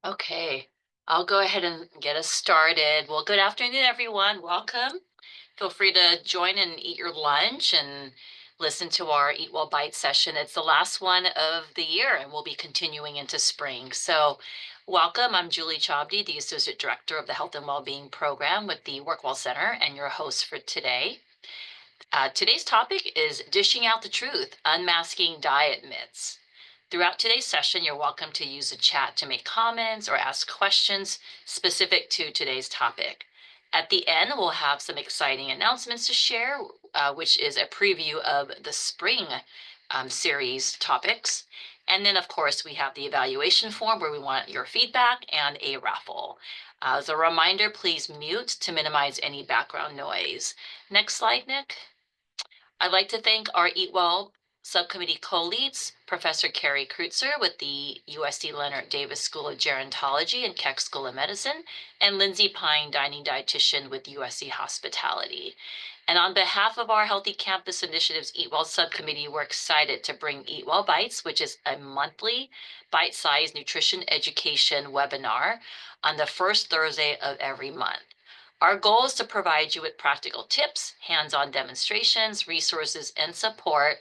Okay, I'll go ahead and get us started. Well, good afternoon, everyone. Welcome. Feel free to join and eat your lunch and listen to our Eat Well Bite session. It's the last one of the year, and we'll be continuing into spring. So welcome. I'm Julie Chabdi, the Associate Director of the Health and Wellbeing Program with the WorkWell Center, and your host for today. Today's topic is Dishing Out the Truth, Unmasking Diet Myths. Throughout today's session, you're welcome to use the chat to make comments or ask questions specific to today's topic. At the end, we'll have some exciting announcements to share, which is a preview of the spring series topics. And then, of course, we have the evaluation form where we want your feedback and a raffle. As a reminder, please mute to minimize any background noise. Next slide, Nick. I'd like to thank our Eat Well subcommittee co-leads, Professor Carrie Kreutzer with the USD Leonard Davis School of Gerontology and Keck School of Medicine, and Lindsay Pine, dining dietitian with USC Hospitality. And on behalf of our Healthy Campus Initiatives Eat Well subcommittee, we're excited to bring Eat Well Bites, which is a monthly bite-sized nutrition education webinar on the first Thursday of every month. Our goal is to provide you with practical tips, hands-on demonstrations, resources, and support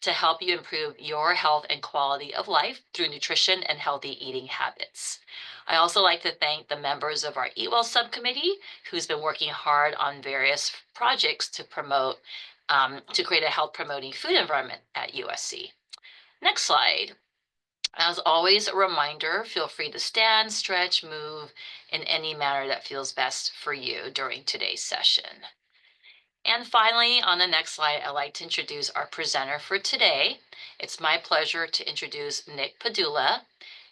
to help you improve your health and quality of life through nutrition and healthy eating habits. I also like to thank the members of our EatWell subcommittee who's been working hard on various projects to create a health promoting food environment at USC. Next slide. As always, a reminder, feel free to stand, stretch, move in any manner that feels best for you during today's session. And finally, on the next slide, I'd like to introduce our presenter for today. It's my pleasure to introduce Nick Padula.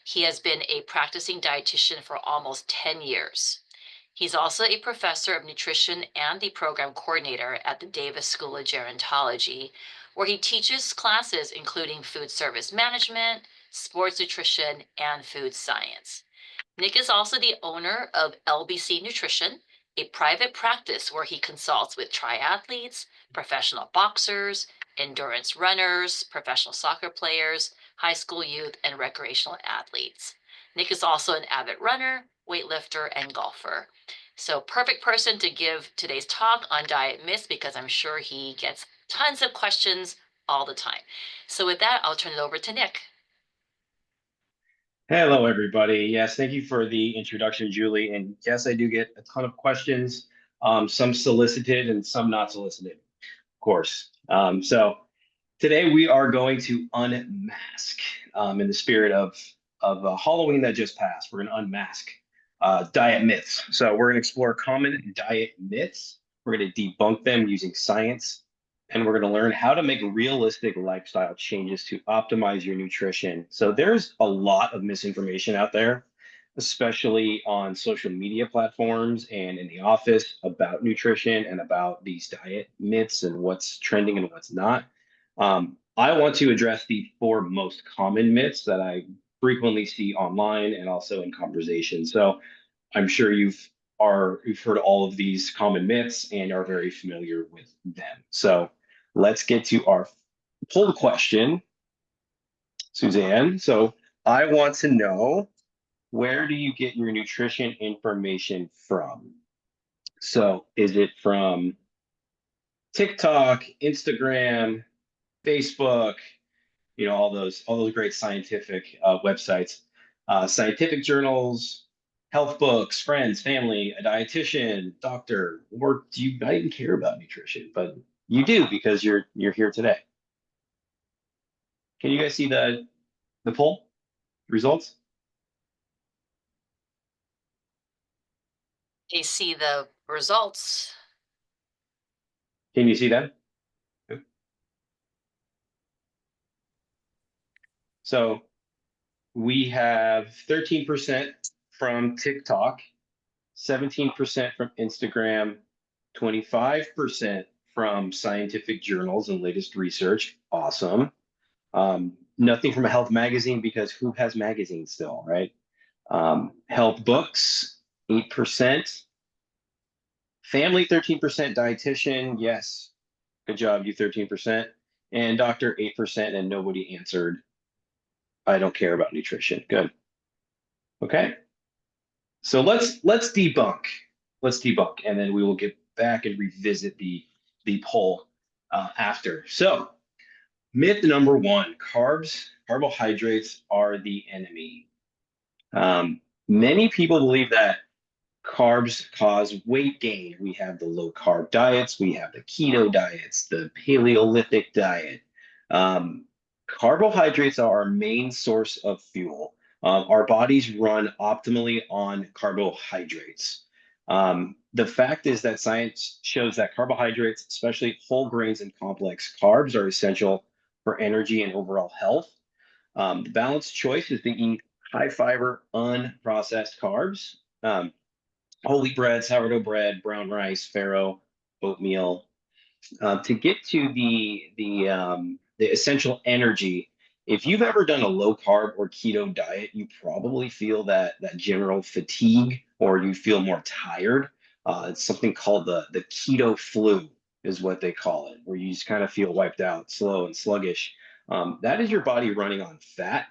He has been a practicing dietitian for almost 10 years. He's also a professor of nutrition and the program coordinator at the Davis School of Gerontology, where he teaches classes including food service management, sports nutrition, and food science. Nick is also the owner of LBC Nutrition, a private practice where he consults with triathletes, professional boxers, endurance runners, professional soccer players, high school youth, and recreational athletes. Nick is also an avid runner, weightlifter, and golfer. So perfect person to give today's talk on diet myths because I'm sure he gets tons of questions all the time. So with that, I'll turn it over to Nick. Hello, everybody. Yes, thank you for the introduction, Julie. And yes, I do get a ton of questions, some solicited and some not solicited, of course. So today we are going to unmask in the spirit of Halloween that just passed. We're going to unmask diet myths. So we're going to explore common diet myths. We're going to debunk them using science, and we're going to learn how to make realistic lifestyle changes to optimize your nutrition. So there's a lot of misinformation out there, especially on social media platforms and in the office about nutrition and about these diet myths and what's trending and what's not. I want to address the four most common myths that I frequently see online and also in conversation. So I'm sure you've heard all of these common myths and are very familiar with them. So let's get to our poll question, Suzanne. So I want to know, where do you get your nutrition information from? So is it from TikTok, Instagram, Facebook, all those great scientific websites, scientific journals, health books, friends, family, a dietitian, doctor, or do you not even care about nutrition? But you do because you're here today. Can you guys see the poll results? You see the results. Can you see them? So we have 13% from TikTok, 17% from Instagram, 25% from scientific journals and latest research. Awesome. Nothing from a health magazine because who has magazines still, right? Health books, 8%. Family, 13%. Dietitian, yes. Good job, you 13%. And doctor, 8%, and nobody answered. I don't care about nutrition. Good. Okay. So let's debunk. Let's debunk, and then we will get back and revisit the poll after. So myth number one: carbohydrates are the enemy. Many people believe that carbs cause weight gain. We have the low carb diets, we have the keto diets, the Paleolithic diet. Um, Carbohydrates are our main source of fuel. Our bodies run optimally on carbohydrates. The fact is that science shows that carbohydrates, especially whole grains and complex carbs, are essential for energy and overall health. The balanced choice is to eat high fiber, unprocessed carbs. Whole wheat bread, sourdough bread, brown rice, farro, oatmeal. To get to the essential energy, if you've ever done a low carb or keto diet, you probably feel that general fatigue or you feel more tired. It's something called the keto flu is what they call it, where you just kind of feel wiped out, slow and sluggish. That is your body running on fat.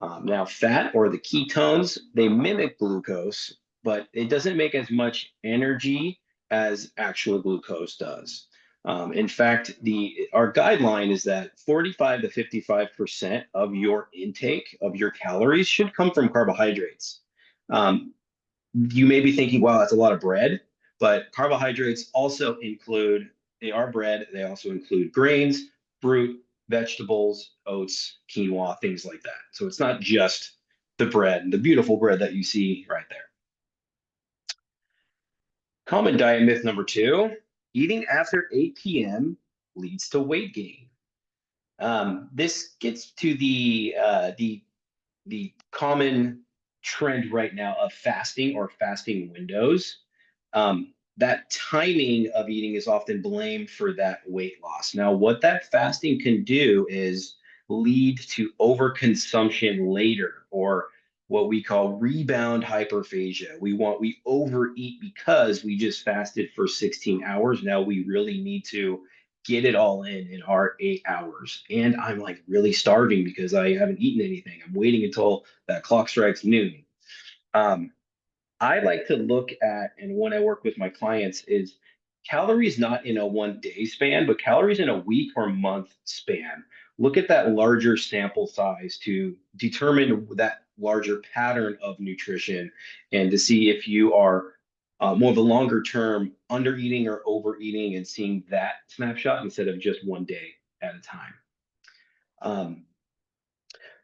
Now, fat or the ketones, they mimic glucose, but it doesn't make as much energy as actual glucose does. In fact, the our guideline is that 45 to 55% of your intake of your calories should come from carbohydrates. Um, you may be thinking, wow, that's a lot of bread, but carbohydrates also include, they are bread, they also include grains, fruit, vegetables, oats, quinoa, things like that. So it's not just the bread, the beautiful bread that you see right there. Common diet myth number two, eating after 8 p.m. leads to weight gain. This gets to the common trend right now of fasting or fasting windows. That timing of eating is often blamed for that weight loss. Now, what that fasting can do is lead to overconsumption later, or what we call rebound hyperphagia. We overeat because we just fasted for 16 hours. Now we really need to get it all in our 8 hours. And I'm like really starving because I haven't eaten anything. I'm waiting until that clock strikes noon. Um, I like to look at, and when I work with my clients, is calories not in a 1 day span, but calories in a week or month span. Look at that larger sample size to determine that larger pattern of nutrition and to see if you are more of a longer term under eating or overeating and seeing that snapshot instead of just 1 day at a time. Um,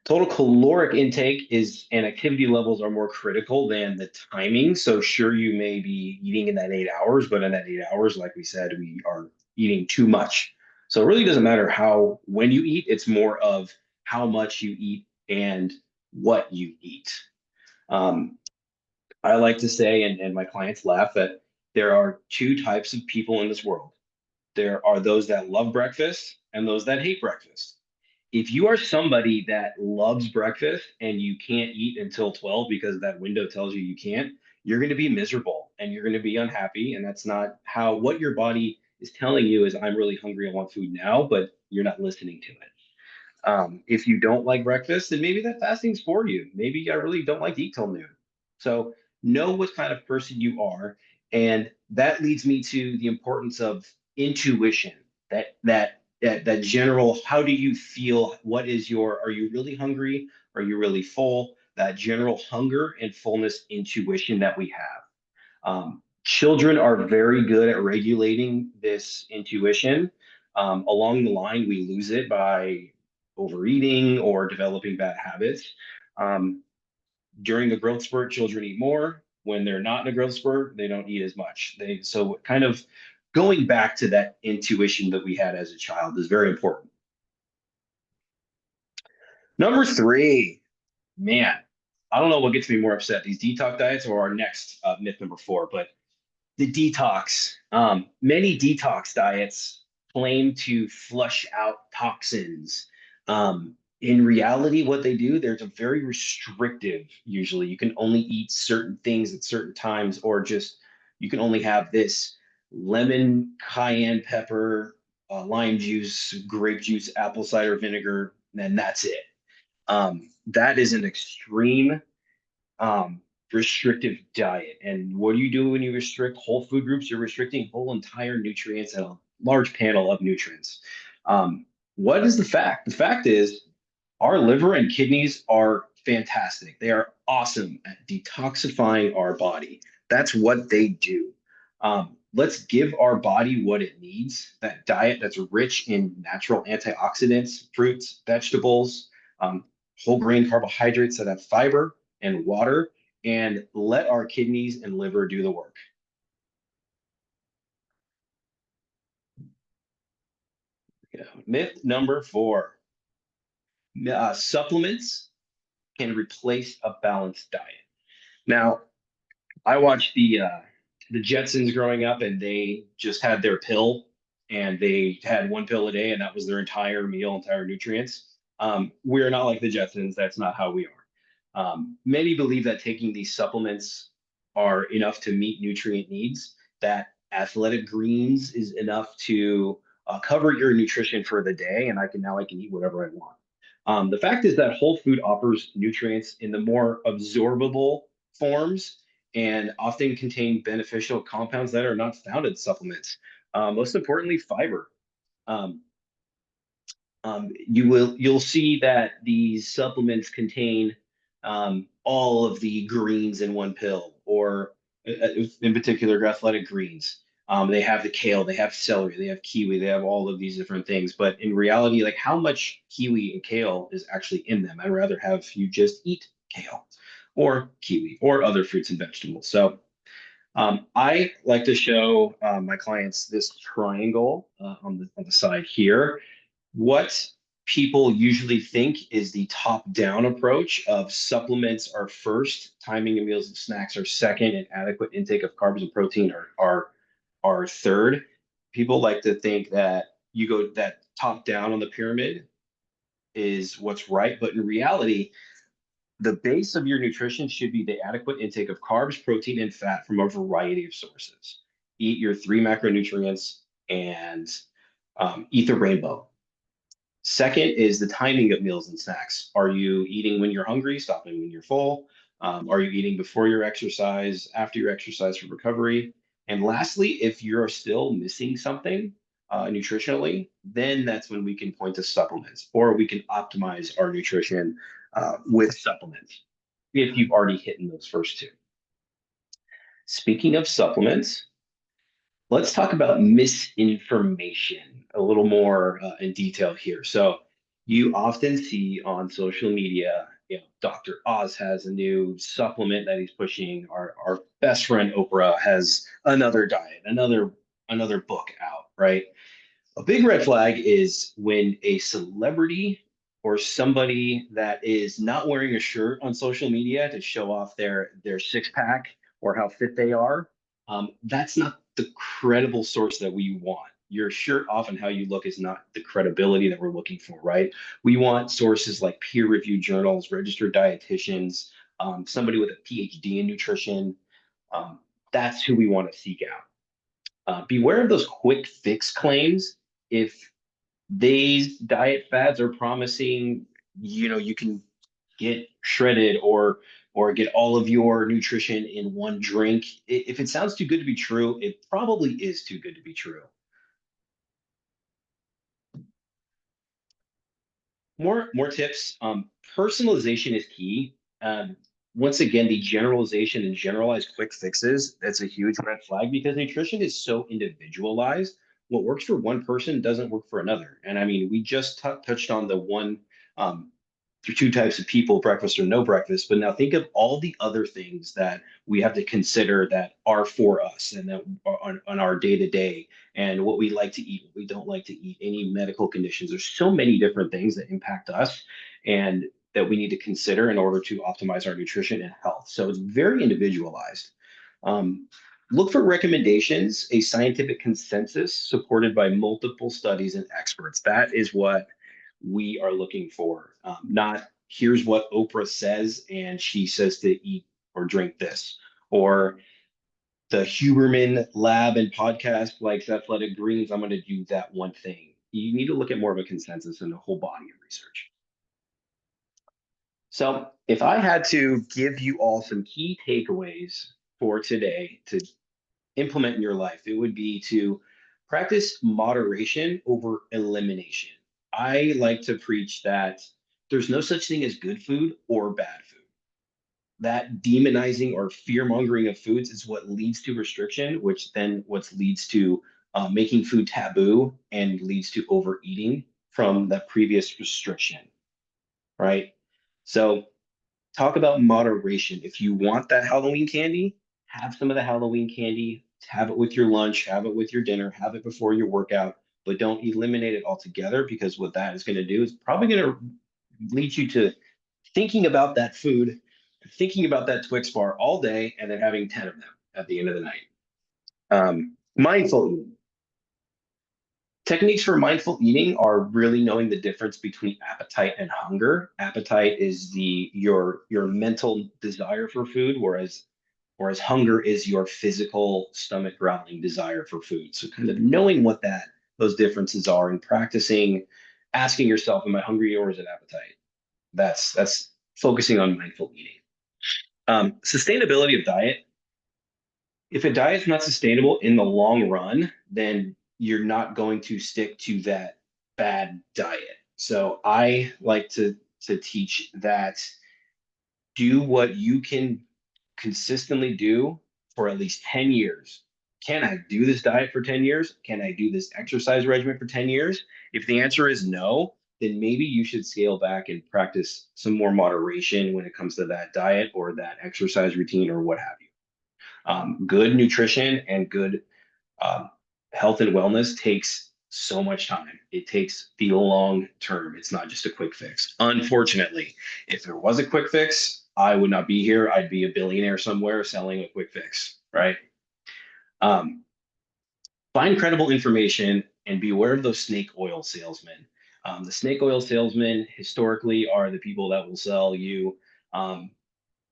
Total caloric intake is and activity levels are more critical than the timing. So sure, you may be eating in that 8 hours, but in that 8 hours, like we said, we are eating too much. So it really doesn't matter how when you eat, it's more of how much you eat and what you eat. Um, I like to say, and my clients laugh, that there are two types of people in this world. There are those that love breakfast and those that hate breakfast. If you are somebody that loves breakfast and you can't eat until 12 because that window tells you you can't, you're going to be miserable and you're going to be unhappy. And that's not how what your body is telling you is, I'm really hungry, I want food now, but you're not listening to it. If you don't like breakfast, then maybe that fasting's for you. Maybe I really don't like to eat till noon. So know what kind of person you are. And that leads me to the importance of intuition. That general, how do you feel? What is your, are you really hungry? Are you really full? That general hunger and fullness intuition that we have. Children are very good at regulating this intuition. Along the line, we lose it by overeating or developing bad habits. Um, During the growth spurt, children eat more. When they're not in a growth spurt, they don't eat as much. So kind of going back to that intuition that we had as a child is very important. Number three, man, I don't know what gets me more upset, these detox diets or our next myth number four, but the detox. Many detox diets claim to flush out toxins. In reality, what they do, there's a very restrictive, usually. You can only eat certain things at certain times, or just you can only have this lemon, cayenne pepper, lime juice, grape juice, apple cider vinegar, and that's it. That is an extreme. restrictive diet. And what do you do when you restrict whole food groups? You're restricting whole entire nutrients and a large panel of nutrients. Um, what is the fact? The fact is our liver and kidneys are fantastic. They are awesome at detoxifying our body. That's what they do. Let's give our body what it needs, that diet that's rich in natural antioxidants, fruits, vegetables, um, whole grain carbohydrates that have fiber and water, and let our kidneys and liver do the work. Yeah. Myth number four, supplements can replace a balanced diet. Now, I watched the Jetsons growing up, and they just had their pill, and they had one pill a day, and that was their entire meal, entire nutrients. We're not like the Jetsons. That's not how we are. Many believe that taking these supplements are enough to meet nutrient needs. That athletic greens is enough to cover your nutrition for the day, and I can eat whatever I want. The fact is that whole food offers nutrients in the more absorbable forms and often contain beneficial compounds that are not found in supplements. Most importantly, fiber. Um, you'll see that these supplements contain all of the greens in one pill, or in particular, athletic greens. They have the kale, they have celery, they have kiwi, they have all of these different things. But in reality, like how much kiwi and kale is actually in them? I'd rather have you just eat kale or kiwi or other fruits and vegetables. So I like to show my clients this triangle on the side here. What people usually think is the top-down approach of supplements are first, timing of meals and snacks are second, and adequate intake of carbs and protein are third. People like to think that you go that top down on the pyramid is what's right, but in reality, the base of your nutrition should be the adequate intake of carbs, protein, and fat from a variety of sources. Eat your three macronutrients and eat the rainbow. Second is the timing of meals and snacks. Are you eating when you're hungry, stopping when you're full? Are you eating before your exercise, after your exercise for recovery? And lastly, if you're still missing something nutritionally, then that's when we can point to supplements, or we can optimize our nutrition with supplements if you've already hit those first two. Speaking of supplements, let's talk about misinformation a little more in detail here. So you often see on social media, Dr. Oz has a new supplement that he's pushing. Our best friend Oprah has another diet, another book out, right? A big red flag is when a celebrity or somebody that is not wearing a shirt on social media to show off their six pack or how fit they are. That's not the credible source that we want. Your shirt off and how you look is not the credibility that we're looking for, right? We want sources like peer-reviewed journals, registered dietitians, somebody with a PhD in nutrition. Um, that's who we want to seek out. Beware of those quick fix claims. If these diet fads are promising, you can get shredded or get all of your nutrition in one drink. If it sounds too good to be true, it probably is too good to be true. More tips. Personalization is key. Once again, the generalization and generalized quick fixes, that's a huge red flag because nutrition is so individualized. What works for one person doesn't work for another. And I mean, we just touched on the one um, two types of people, breakfast or no breakfast. But now think of all the other things that we have to consider that are for us and that are on our day to day and what we like to eat, what we don't like to eat, any medical conditions. There's so many different things that impact us and that we need to consider in order to optimize our nutrition and health. So it's very individualized. Um, Look for recommendations, a scientific consensus supported by multiple studies and experts. That is what we are looking for, not here's what Oprah says and she says to eat or drink this, or the Huberman lab and podcast likes athletic greens. I'm going to do that one thing. You need to look at more of a consensus and a whole body of research. So if I had to give you all some key takeaways for today to implement in your life, it would be to practice moderation over elimination. I like to preach that there's no such thing as good food or bad food. That demonizing or fear mongering of foods is what leads to restriction, which then what leads to making food taboo and leads to overeating from that previous restriction, right? So talk about moderation. If you want that Halloween candy, have some of the Halloween candy, have it with your lunch, have it with your dinner, have it before your workout, but don't eliminate it altogether because what that is going to do is probably going to lead you to thinking about that food, thinking about that Twix bar all day, and then having 10 of them at the end of the night. Mindful eating. Techniques for mindful eating are really knowing the difference between appetite and hunger. Appetite is your mental desire for food, whereas hunger is your physical stomach growling desire for food. So kind of knowing what that those differences are and practicing asking yourself, am I hungry or is it appetite? That's focusing on mindful eating. Sustainability of diet. If a diet is not sustainable in the long run, then you're not going to stick to that bad diet. So I like to teach that do what you can consistently do for at least 10 years. Can I do this diet for 10 years? Can I do this exercise regimen for 10 years? If the answer is no, then maybe you should scale back and practice some more moderation when it comes to that diet or that exercise routine or what have you. Good nutrition and good um, health and wellness takes so much time. It takes the long term. It's not just a quick fix. Unfortunately, if there was a quick fix, I would not be here. I'd be a billionaire somewhere selling a quick fix, right? Um, Find credible information and be aware of those snake oil salesmen. The snake oil salesmen historically are the people that will sell you um,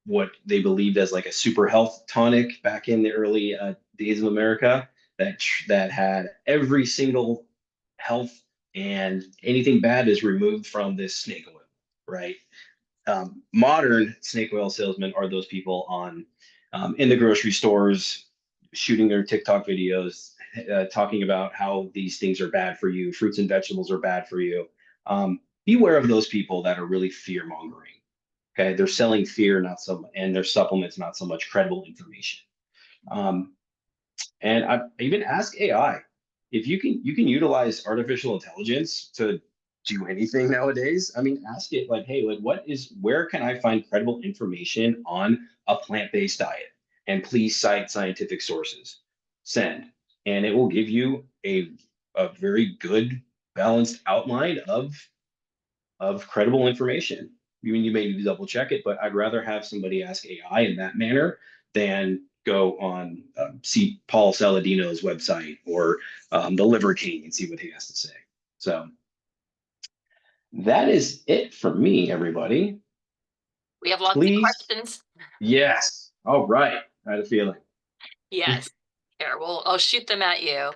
what they believed as like a super health tonic back in the early days of America that had every single health and anything bad is removed from this snake oil, right? Modern snake oil salesmen are those people on in the grocery stores shooting their TikTok videos, talking about how these things are bad for you, fruits and vegetables are bad for you. Beware of those people that are really fear mongering. Okay, they're selling fear, not so, and their supplements, not so much credible information. Um, and I even ask AI if you can utilize artificial intelligence to do anything nowadays. I mean, ask it like, hey, like where can I find credible information on a plant-based diet? And please cite scientific sources. Send. And it will give you a very good balanced outline of credible information. I mean, you may need to double check it, but I'd rather have somebody ask AI in that manner than go on see Paul Saladino's website or the Liver King and see what he has to say. So that is it for me, everybody. We have lots of Please, questions. yes. All right. I had a feeling. Yes. Here, well, I'll shoot them at you.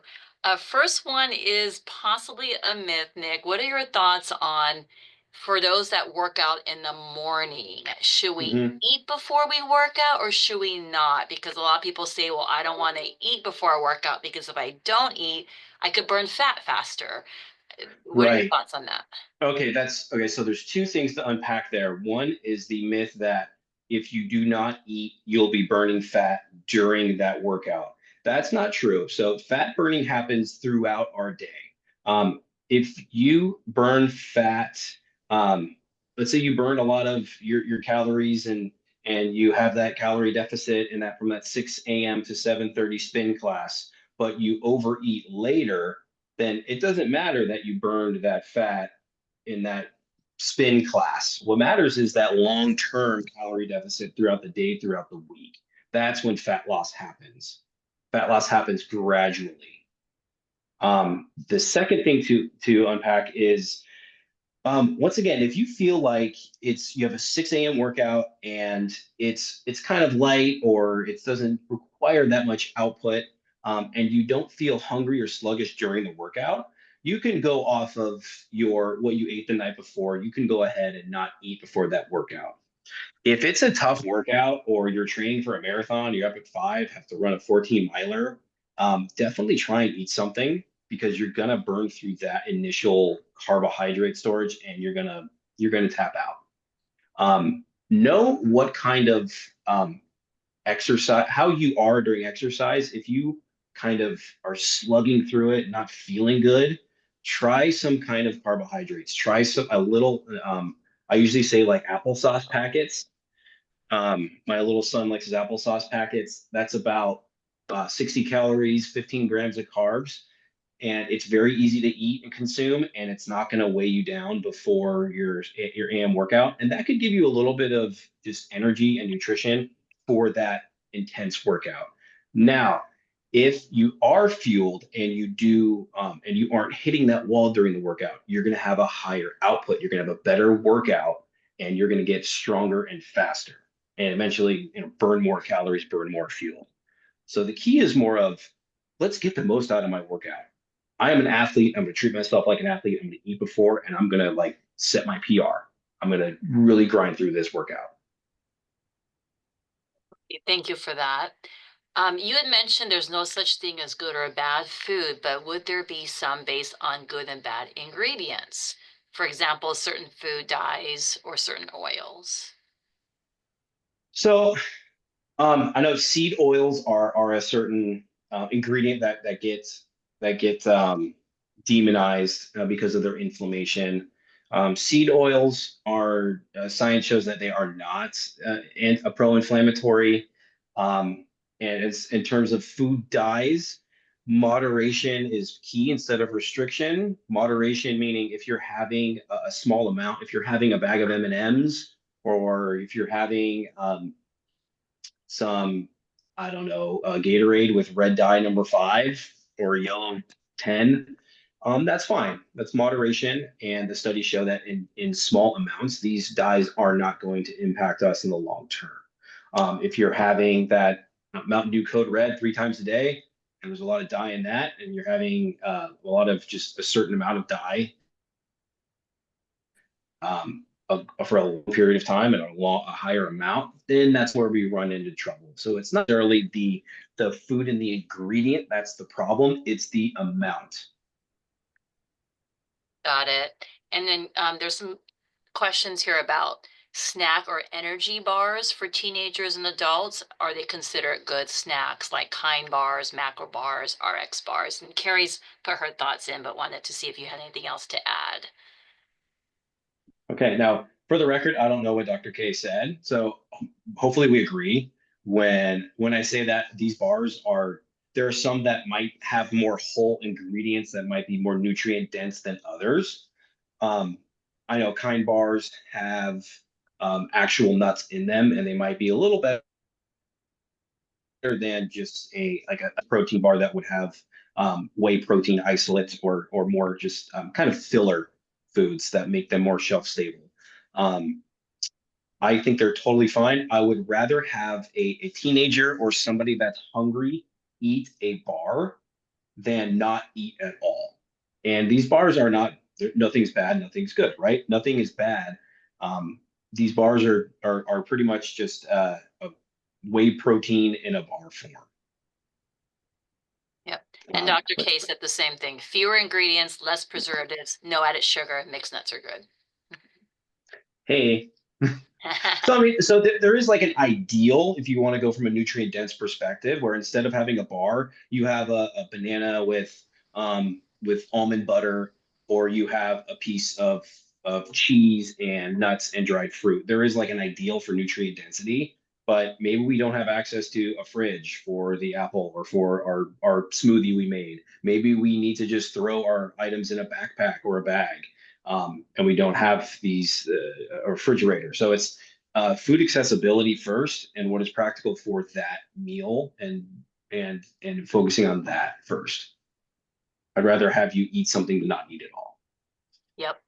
First one is possibly a myth, Nick. What are your thoughts on for those that work out in the morning? Should we Mhm. eat before we work out or should we not? Because a lot of people say, well, I don't want to eat before I work out because if I don't eat, I could burn fat faster. What are your Right. thoughts on that? Okay, that's okay. So there's two things to unpack there. One is the myth that if you do not eat, you'll be burning fat during that workout. That's not true. So fat burning happens throughout our day. If you burn fat, um, let's say you burn a lot of your calories and you have that calorie deficit in that from that 6 a.m. to 7:30 spin class, but you overeat later, then it doesn't matter that you burned that fat in that spin class. What matters is that long-term calorie deficit throughout the day, throughout the week. That's when fat loss happens. Fat loss happens gradually. The second thing to unpack is once again, if you feel like you have a 6 a.m. workout and it's kind of light or it doesn't require that much output, and you don't feel hungry or sluggish during the workout, you can go off of your what you ate the night before. You can go ahead and not eat before that workout. If it's a tough workout or you're training for a marathon, you're up at 5, have to run a 14 miler, definitely try and eat something because you're gonna burn through that initial carbohydrate storage and you're gonna tap out. Know what kind of exercise, how you are during exercise. If you kind of are slugging through it, not feeling good, try some kind of carbohydrates. Try some a little. I usually say like applesauce packets. My little son likes his applesauce packets. That's about 60 calories, 15 grams of carbs, and it's very easy to eat and consume, and it's not going to weigh you down before your AM workout, and that could give you a little bit of just energy and nutrition for that intense workout. Now, if you are fueled and you aren't hitting that wall during the workout, you're going to have a higher output. You're going to have a better workout, and you're going to get stronger and faster, and eventually, burn more calories, burn more fuel. So the key is more of let's get the most out of my workout. I am an athlete. I'm going to treat myself like an athlete. I'm going to eat before and I'm going to like set my PR. I'm going to really grind through this workout. Thank you for that. You had mentioned there's no such thing as good or bad food, but would there be some based on good and bad ingredients? For example, certain food dyes or certain oils. So I know seed oils are a certain ingredient that gets demonized because of their inflammation. Seed oils are science shows that they are not a pro-inflammatory. Um, and it's in terms of food dyes, moderation is key instead of restriction. Moderation meaning if you're having a small amount, if you're having a bag of M&Ms, or if you're having some, I don't know, Gatorade with red dye number 5 or yellow 10. That's fine. That's moderation. And the studies show that in small amounts, these dyes are not going to impact us in the long term. If you're having that Mountain Dew Code Red 3 times a day, and there's a lot of dye in that, and you're having a lot of just a certain amount of dye for a long period of time and a higher amount, then that's where we run into trouble. So it's not necessarily the food and the ingredient that's the problem; it's the amount. Got it. And then there's some questions here about snack or energy bars for teenagers and adults. Are they considered good snacks like Kind bars, macro bars, RX bars? And Carrie's put her thoughts in, but wanted to see if you had anything else to add. Okay, now for the record, I don't know what Dr. K said, so hopefully we agree. When I say that these bars are, there are some that might have more whole ingredients that might be more nutrient dense than others. Um, I know Kind bars have actual nuts in them, and they might be a little better than just a protein bar that would have whey protein isolates or more just kind of filler foods that make them more shelf stable. Um, I think they're totally fine. I would rather have a teenager or somebody that's hungry eat a bar than not eat at all. And these bars are not, nothing's bad, nothing's good, right? Nothing is bad. These bars are pretty much just a whey protein in a bar form. Yep. And Dr. K said the same thing. Fewer ingredients, less preservatives, no added sugar, mixed nuts are good. Hey, so I mean, so there is like an ideal if you want to go from a nutrient dense perspective, where instead of having a bar, you have a banana with almond butter, or you have a piece of cheese and nuts and dried fruit. There is like an ideal for nutrient density, but maybe we don't have access to a fridge for the apple or for our smoothie we made. Maybe we need to just throw our items in a backpack or a bag. And we don't have these a refrigerator. So it's food accessibility first and what is practical for that meal and focusing on that first. I'd rather have you eat something than not eat it all. Yep.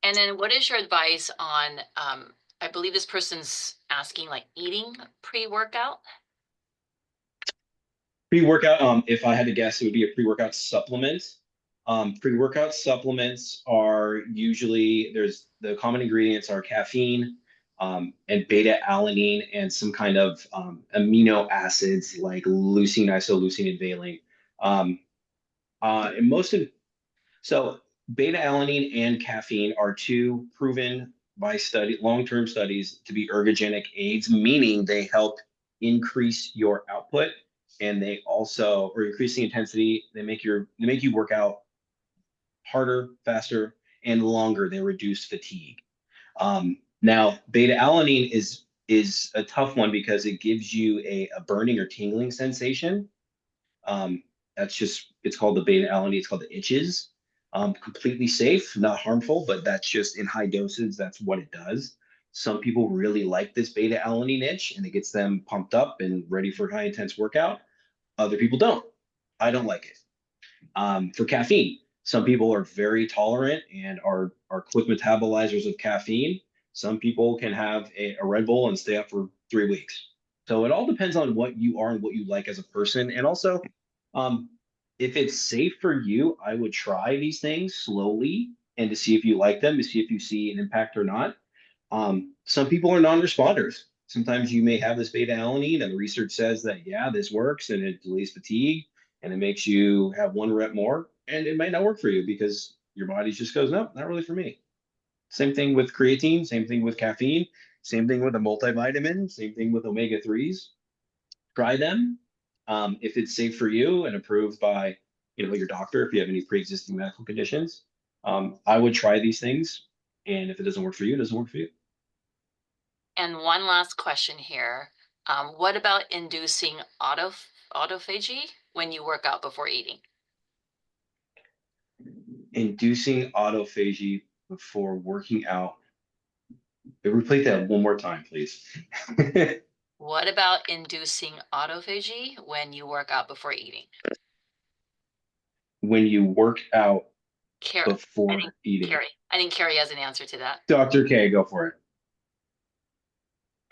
And then what is your advice on, I believe this person's asking like eating pre-workout? Pre-workout, if I had to guess, it would be a pre-workout supplement. Pre-workout supplements are usually there's the common ingredients are caffeine, and beta alanine and some kind of amino acids like leucine, isoleucine, and valine. Um, and most of so beta alanine and caffeine are two proven by long-term studies to be ergogenic aids, meaning they help increase your output and they also or increase the intensity. They make you work out harder, faster, and longer. They reduce fatigue. Now, beta alanine is a tough one because it gives you a burning or tingling sensation. That's just it's called the beta alanine. It's called the itches. Completely safe, not harmful, but that's just in high doses. That's what it does. Some people really like this beta alanine itch, and it gets them pumped up and ready for a high intense workout. Other people don't. I don't like it. For caffeine, some people are very tolerant and are quick metabolizers of caffeine. Some people can have a Red Bull and stay up for 3 weeks. So it all depends on what you are and what you like as a person. And also, um, if it's safe for you, I would try these things slowly and to see if you like them, to see if you see an impact or not. Some people are non-responders. Sometimes you may have this beta alanine, and the research says that, yeah, this works and it delays fatigue and it makes you have one rep more. And it might not work for you because your body just goes, no, not really for me. Same thing with creatine, same thing with caffeine, same thing with a multivitamin, same thing with omega 3s. Try them. If it's safe for you and approved by your doctor, if you have any pre-existing medical conditions, I would try these things. And if it doesn't work for you, it doesn't work for you. And one last question here. What about inducing autophagy when you work out before eating? Inducing autophagy before working out. Repeat that one more time, please. What about inducing autophagy when you work out before eating? When you work out Carrie, I think before eating. Carrie has an answer to that. Dr. K, go for it.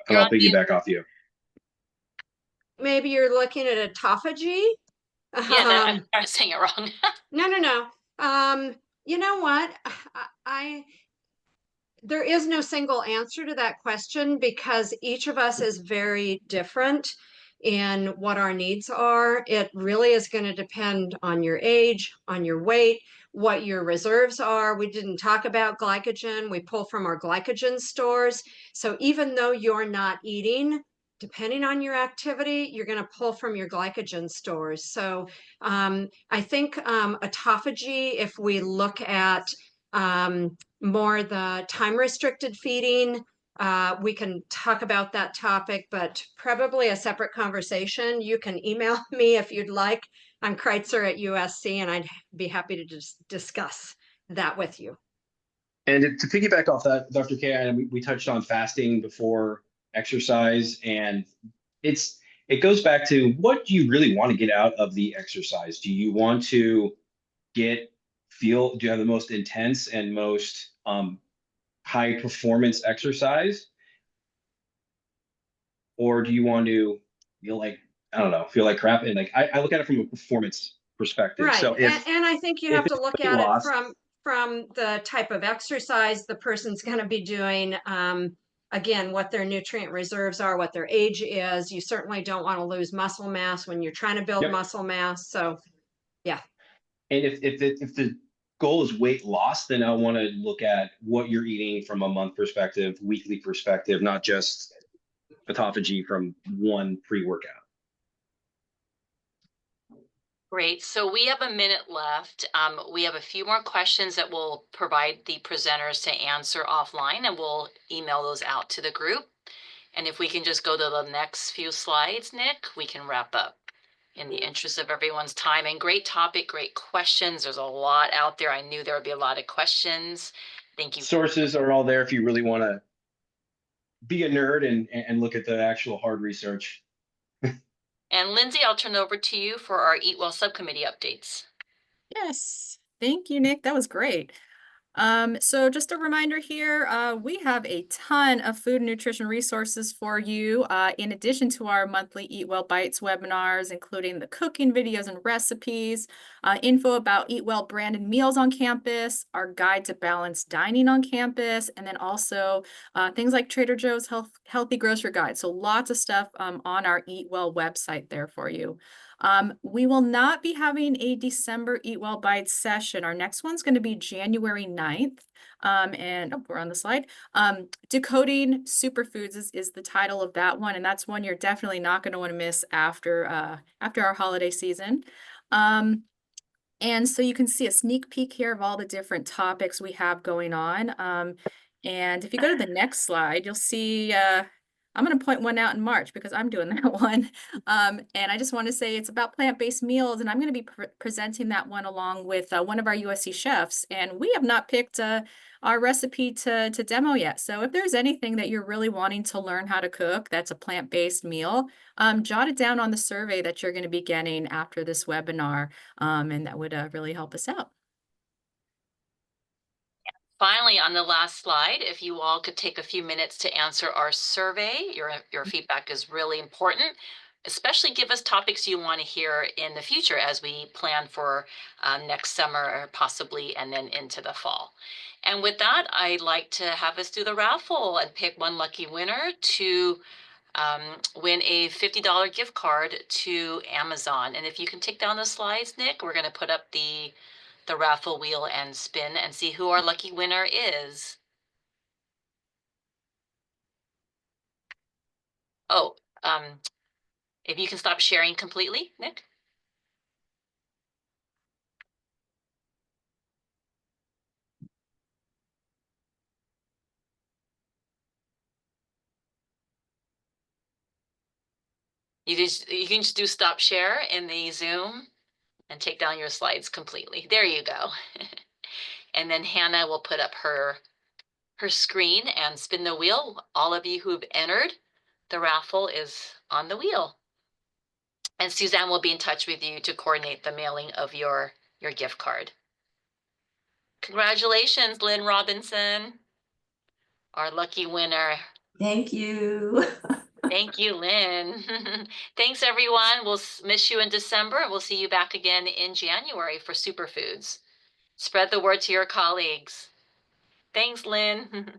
And You're I'll on mute. piggyback off you. Maybe you're looking at autophagy. Yeah, I'm saying it wrong. No, no, no. You know what? I there is no single answer to that question because each of us is very different in what our needs are. It really is going to depend on your age, on your weight, what your reserves are. We didn't talk about glycogen. We pull from our glycogen stores. So even though you're not eating, depending on your activity, you're going to pull from your glycogen stores. So I think autophagy, if we look at more the time restricted feeding. We can talk about that topic, but probably a separate conversation. You can email me if you'd like. I'm Kreitzer at USC, and I'd be happy to discuss that with you. And to piggyback off that, Dr. K, and we touched on fasting before exercise, and it goes back to what do you really want to get out of the exercise? Do you want to do you have the most intense and most high performance exercise? Or do you want to feel like, I don't know, feel like crap? And like I look at it from a performance perspective. Right. So And I think you if have to it's look weight at it loss, from the type of exercise the person's going to be doing. Again, what their nutrient reserves are, what their age is. You certainly don't want to lose muscle mass when you're trying to build yep. muscle mass. So, yeah. And if the goal is weight loss, then I want to look at what you're eating from a month perspective, weekly perspective, not just autophagy from one pre-workout. Great. So we have a minute left. We have a few more questions that we'll provide the presenters to answer offline, and we'll email those out to the group. And if we can just go to the next few slides, Nick, we can wrap up in the interest of everyone's time. And great topic, great questions. There's a lot out there. I knew there would be a lot of questions. Thank you. Sources are all there if you really want to be a nerd and look at the actual hard research. And Lindsay, I'll turn over to you for our Eat Well subcommittee updates. Yes, thank you, Nick. That was great. So just a reminder here, we have a ton of food and nutrition resources for you, in addition to our monthly Eat Well Bites webinars, including the cooking videos and recipes, info about Eat Well branded meals on campus, our guide to balanced dining on campus, and then also things like Trader Joe's Healthy Grocery Guide. So lots of stuff on our Eat Well website there for you. We will not be having a December Eat Well Bites session. Our next one's going to be January 9th. And we're on the slide. Decoding Superfoods is the title of that one. And that's one you're definitely not going to want to miss after our holiday season. And so you can see a sneak peek here of all the different topics we have going on. And if you go to the next slide, you'll see I'm going to point one out in March because I'm doing that one. And I just want to say it's about plant-based meals, and I'm going to be presenting that one along with one of our USC chefs. And we have not picked our recipe to demo yet. So if there's anything that you're really wanting to learn how to cook that's a plant-based meal, jot it down on the survey that you're going to be getting after this webinar, and that would really help us out. Finally, on the last slide, if you all could take a few minutes to answer our survey, your feedback is really important. Especially give us topics you want to hear in the future as we plan for next summer or possibly and then into the fall. And with that, I'd like to have us do the raffle and pick one lucky winner to win a $50 gift card to Amazon. And if you can take down the slides, Nick, we're going to put up the raffle wheel and spin and see who our lucky winner is. Oh, if you can stop sharing completely, Nick. You can just do stop share in the Zoom and take down your slides completely. There you go. And then Hannah will put up her screen and spin the wheel. All of you who've entered the raffle is on the wheel. And Suzanne will be in touch with you to coordinate the mailing of your gift card. Congratulations, Lynn Robinson, our lucky winner. Thank you. Thank you, Lynn. Thanks, everyone. We'll miss you in December. We'll see you back again in January for Superfoods. Spread the word to your colleagues. Thanks, Lynn.